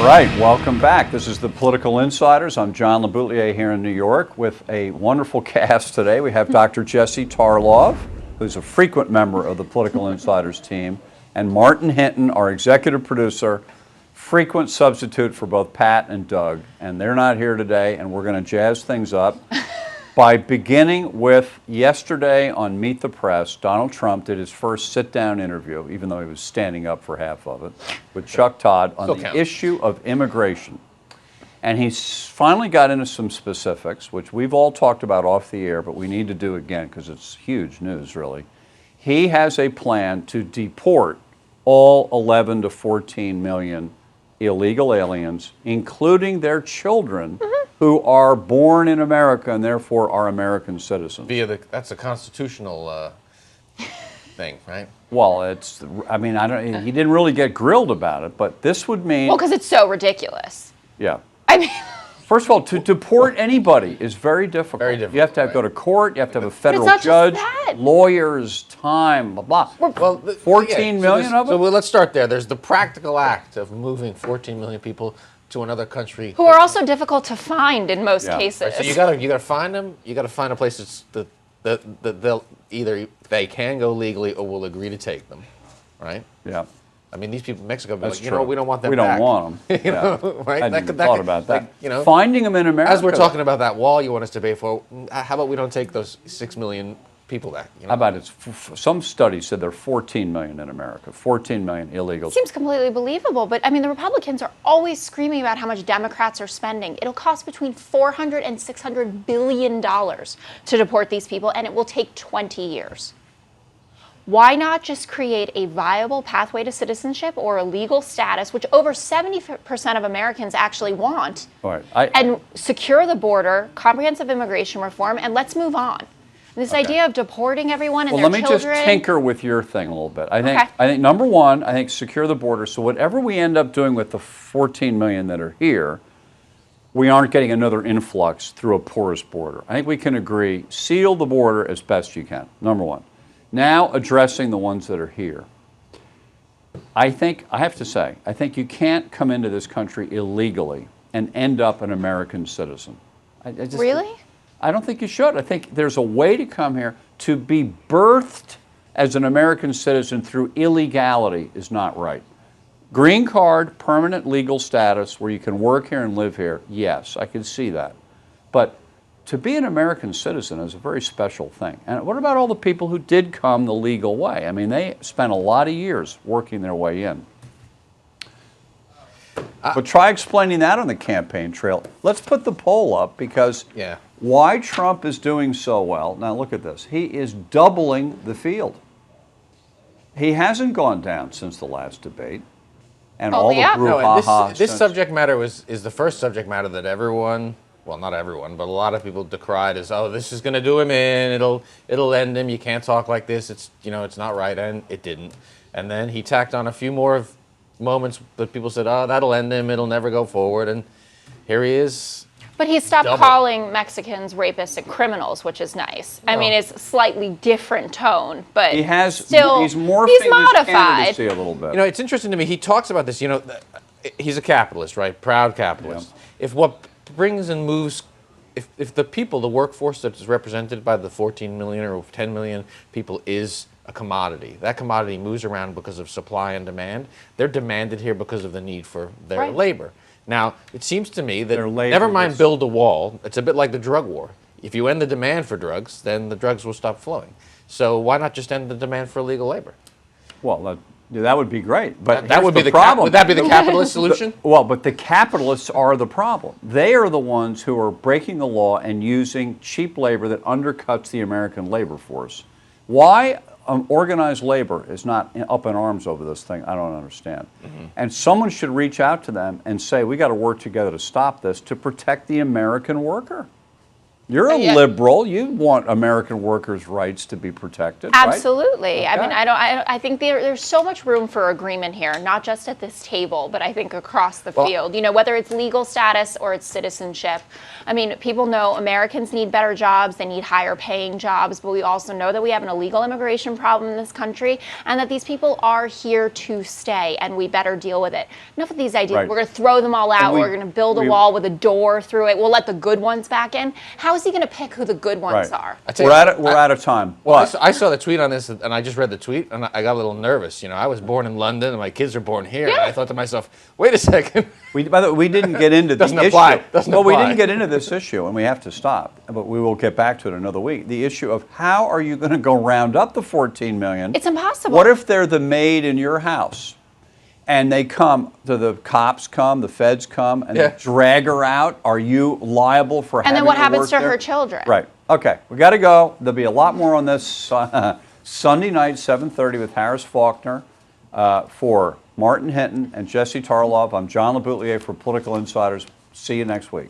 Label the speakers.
Speaker 1: right, welcome back. This is the Political Insiders. I'm John LeBoutillier here in New York with a wonderful cast today. We have Dr. Jesse Tarlov, who's a frequent member of the Political Insiders team, and Martin Hinton, our executive producer, frequent substitute for both Pat and Doug. And they're not here today, and we're going to jazz things up by beginning with yesterday on Meet the Press. Donald Trump did his first sit-down interview, even though he was standing up for half of it, with Chuck Todd on the issue of immigration. And he finally got into some specifics, which we've all talked about off the air, but we need to do again because it's huge news, really. He has a plan to deport all 11 to 14 million illegal aliens, including their children, who are born in America and therefore are American citizens.
Speaker 2: That's a constitutional thing, right?
Speaker 1: Well, he didn't really get grilled about it, but this would mean...
Speaker 3: Well, because it's so ridiculous.
Speaker 1: Yeah.
Speaker 3: I mean...
Speaker 1: First of all, to deport anybody is very difficult.
Speaker 2: Very difficult.
Speaker 1: You have to go to court, you have to have a federal
Speaker 3: not just
Speaker 1: judge,
Speaker 3: that.
Speaker 1: lawyers, time, blah, blah.
Speaker 2: Well,
Speaker 1: 14 million of them?
Speaker 2: So let's start there. There's the practical act of moving 14 million people to another country.
Speaker 3: Who are also difficult to find in most cases.
Speaker 2: Right, so you gotta find them. You gotta find a place that they'll either they can go legally or will agree to take them, right?
Speaker 1: Yeah.
Speaker 2: I mean, these people in Mexico,
Speaker 1: That's
Speaker 2: like,
Speaker 1: true.
Speaker 2: we don't want them
Speaker 1: We
Speaker 2: back.
Speaker 1: don't want them.
Speaker 2: You know, right?
Speaker 1: I hadn't thought about that.
Speaker 2: Like,
Speaker 1: finding them in America.
Speaker 2: as we're talking about that wall you want us to pay for, how about we don't take those 6 million people back? You know?
Speaker 1: How about some studies said there are 14 million in America, 14 million illegals.
Speaker 3: Seems completely believable, but I mean, the Republicans are always screaming about how much Democrats are spending. It'll cost between $400 and $600 billion to deport these people, and it will take 20 years. Why not just create a viable pathway to citizenship or a legal status, which over 70% of Americans actually want,
Speaker 1: All right.
Speaker 3: and secure the border, comprehensive immigration reform, and let's move on. This idea of deporting everyone and their children.
Speaker 1: Let me just tinker with your thing a little bit. I think,
Speaker 3: Okay.
Speaker 1: I think number one, I think secure the border. So whatever we end up doing with the 14 million that are here, we aren't getting another influx through a porous border. I think we can agree, seal the border as best you can, number one. Now addressing the ones that are here. I have to say, I think you can't come into this country illegally and end up an American citizen.
Speaker 3: Really?
Speaker 1: I don't think you should. I think there's a way to come here. To be birthed as an American citizen through illegality is not right. Green card, permanent legal status where you can work here and live here, yes, I can see that. But to be an American citizen is a very special thing. And what about all the people who did come the legal way? I mean, they spent a lot of years working their way in. But try explaining that on the campaign trail. Let's put the poll up because why Trump is doing so well. Now look at this. He is doubling the field. He hasn't gone down since the last debate. And all the brouhaha.
Speaker 2: This subject matter is the first subject matter that everyone, well, not everyone, but a lot of people decried as, oh, this is going to do him in. It'll end him. You can't talk like this. It's not right, and it didn't. And then he tacked on a few more moments that people said, oh, that'll end him. It'll never go forward. And here he is.
Speaker 3: But he stopped calling Mexicans rapists and criminals, which is nice. I mean, it's a slightly different tone, but
Speaker 1: he's morphing
Speaker 3: he's modified.
Speaker 1: His candidacy a little bit.
Speaker 2: It's interesting to me. He talks about this. He's a capitalist, right? Proud capitalist. Yeah. If what brings and moves, if the people, the workforce that is represented by the 14 million or 10 million people is a commodity, that commodity moves around because of supply and demand. They're demanded here because of the need for their labor. Now, it seems to me that never mind build a wall, it's a bit like the drug war. If you end the demand for drugs, then the drugs will stop flowing. So why not just end the demand for illegal labor?
Speaker 1: Well, that would be great, but
Speaker 2: that would be the
Speaker 1: problem.
Speaker 2: Would that be the capitalist solution?
Speaker 1: But the capitalists are the problem. They are the ones who are breaking the law and using cheap labor that undercuts the American labor force. Why organized labor is not up in arms over this thing, I don't understand. And someone should reach out to them and say, we got to work together to stop this, to protect the American worker. You're a
Speaker 3: Yeah.
Speaker 1: liberal. You want American workers' rights to be protected, right?
Speaker 3: Absolutely. I mean,
Speaker 1: Okay.
Speaker 3: I think there's so much room for agreement here, not just at this table, but I think across the field. You know, whether it's legal status or it's citizenship. I mean, people know Americans need better jobs, they need higher paying jobs, but we also know that we have an illegal immigration problem in this country and that these people are here to stay and we better deal with it. Enough of these ideas.
Speaker 1: Right.
Speaker 3: We're going to throw them all out.
Speaker 1: we-
Speaker 3: We're going to build a
Speaker 1: we-
Speaker 3: wall with a door through it. We'll let the good ones back in. How is he going to pick who the good ones
Speaker 1: Right.
Speaker 3: are?
Speaker 2: I tell
Speaker 1: We're
Speaker 2: you,
Speaker 1: out of time.
Speaker 2: Well,
Speaker 1: But
Speaker 2: I saw the tweet on this, and I just read the tweet, and I got a little nervous. You know, I was born in London, and my kids are born here. And
Speaker 3: Yeah.
Speaker 2: I thought to myself, wait a second.
Speaker 1: by the way, we didn't get into the
Speaker 2: Doesn't
Speaker 1: issue.
Speaker 2: apply. Doesn't
Speaker 1: well, we
Speaker 2: apply.
Speaker 1: didn't get into this issue, and we have to stop. But we will get back to it another week. The issue of how are you going to go round up the 14 million?
Speaker 3: It's impossible.
Speaker 1: What if they're the maid in your house, and they come, the cops come, the feds come, and
Speaker 2: Yeah.
Speaker 1: they drag her out? Are you liable for having
Speaker 3: And then what
Speaker 1: her
Speaker 3: happens
Speaker 1: work
Speaker 3: to
Speaker 1: there?
Speaker 3: her children?
Speaker 1: Right. Okay. We got to go. There'll be a lot more on this Sunday night, 7:30 with Harris Faulkner. For Martin Hinton and Jesse Tarlov, I'm John LeBoutelier for Political Insiders. See you next week.